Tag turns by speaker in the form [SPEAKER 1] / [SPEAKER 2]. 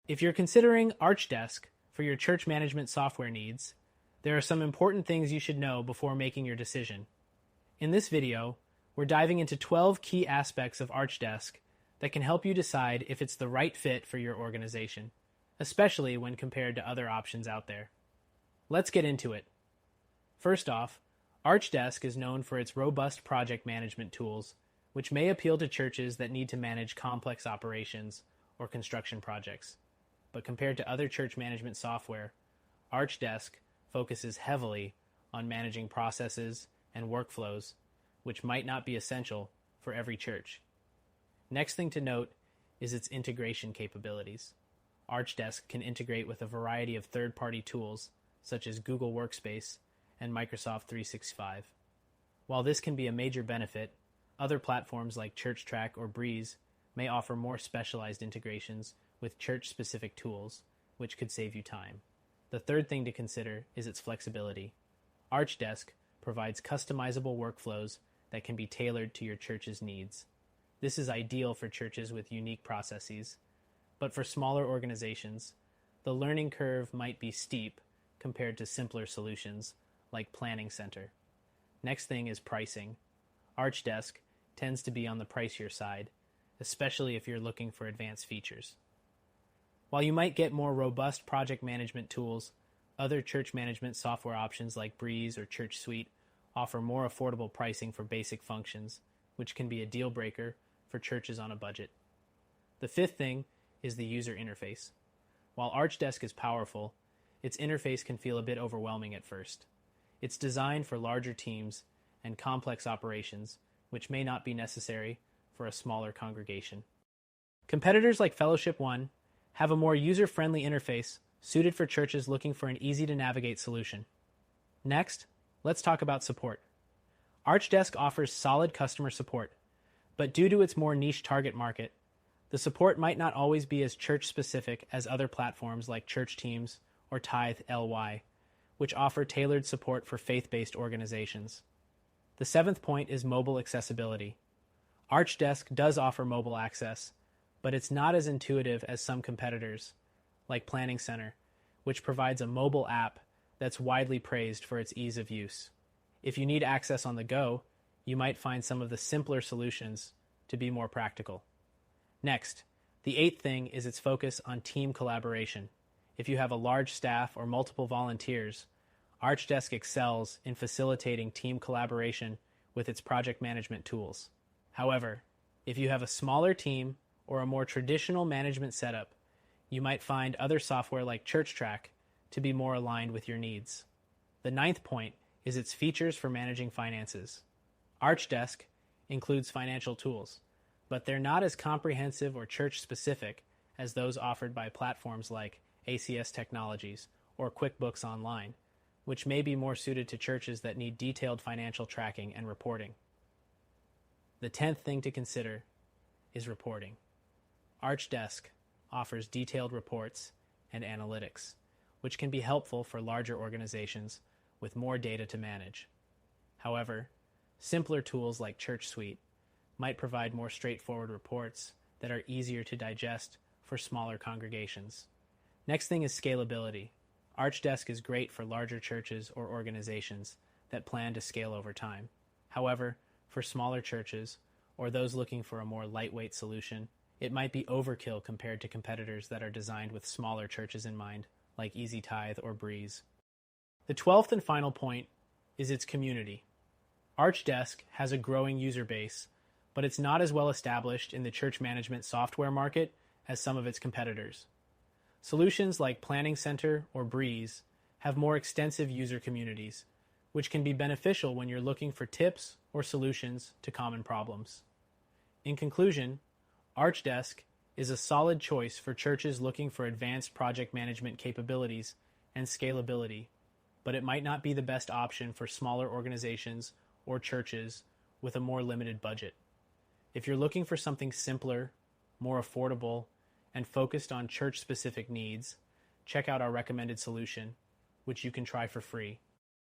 [SPEAKER 1] If you're considering Archdesk for your church management software needs, there are some important things you should know before making your decision. In this video, we're diving into 12 key aspects of Archdesk that can help you decide if it's the right fit for your organization, especially when compared to other options out there. Let's get into it. First off, Archdesk is known for its robust project management tools, which may appeal to churches that need to manage complex operations or construction projects. But compared to other church management software, Archdesk focuses heavily on managing processes and workflows, which might not be essential for every church. Next thing to note is its integration capabilities. Archdesk can integrate with a variety of third-party tools, such as Google Workspace and Microsoft 365. While this can be a major benefit, other platforms like ChurchTrack or Breeze may offer more specialized integrations with church-specific tools, which could save you time. The third thing to consider is its flexibility. Archdesk provides customizable workflows that can be tailored to your church's needs. This is ideal for churches with unique processes, but for smaller organizations, the learning curve might be steep compared to simpler solutions like Planning Center. Next thing is pricing. Archdesk tends to be on the pricier side, especially if you're looking for advanced features. While you might get more robust project management tools, other church management software options like Breeze or Church Suite offer more affordable pricing for basic functions, which can be a deal breaker for churches on a budget. The fifth thing is the user interface. While Archdesk is powerful, its interface can feel a bit overwhelming at first. It's designed for larger teams and complex operations, which may not be necessary for a smaller congregation. Competitors like Fellowship One have a more user-friendly interface suited for churches looking for an easy-to-navigate solution. Next, let's talk about support. Archdesk offers solid customer support, but due to its more niche target market, the support might not always be as church-specific as other platforms like Church Teams or Tithe LY, which offer tailored support for faith-based organizations. The seventh point is mobile accessibility. Archdesk does offer mobile access, but it's not as intuitive as some competitors, like Planning Center, which provides a mobile app that's widely praised for its ease of use. If you need access on the go, you might find some of the simpler solutions to be more practical. Next, the eighth thing is its focus on team collaboration. If you have a large staff or multiple volunteers, Archdesk excels in facilitating team collaboration with its project management tools. However, if you have a smaller team or a more traditional management setup, you might find other software like ChurchTrack to be more aligned with your needs. The ninth point is its features for managing finances. Archdesk includes financial tools, but they're not as comprehensive or church-specific as those offered by platforms like ACS Technologies or QuickBooks Online, which may be more suited to churches that need detailed financial tracking and reporting. The 10th thing to consider is reporting. Archdesk offers detailed reports and analytics, which can be helpful for larger organizations with more data to manage. However, simpler tools like Church Suite might provide more straightforward reports that are easier to digest for smaller congregations. Next thing is scalability. Archdesk is great for larger churches or organizations that plan to scale over time. However, for smaller churches or those looking for a more lightweight solution, it might be overkill compared to competitors that are designed with smaller churches in mind, like EasyTithe or Breeze. The 12th and final point is its community. Archdesk has a growing user base, but it's not as well established in the church management software market as some of its competitors. Solutions like Planning Center or Breeze have more extensive user communities, which can be beneficial when you're looking for tips or solutions to common problems. In conclusion, Archdesk is a solid choice for churches looking for advanced project management capabilities and scalability, but it might not be the best option for smaller organizations or churches with a more limited budget. If you're looking for something simpler, more affordable, and focused on church-specific needs, check out our recommended solution, which you can try for free.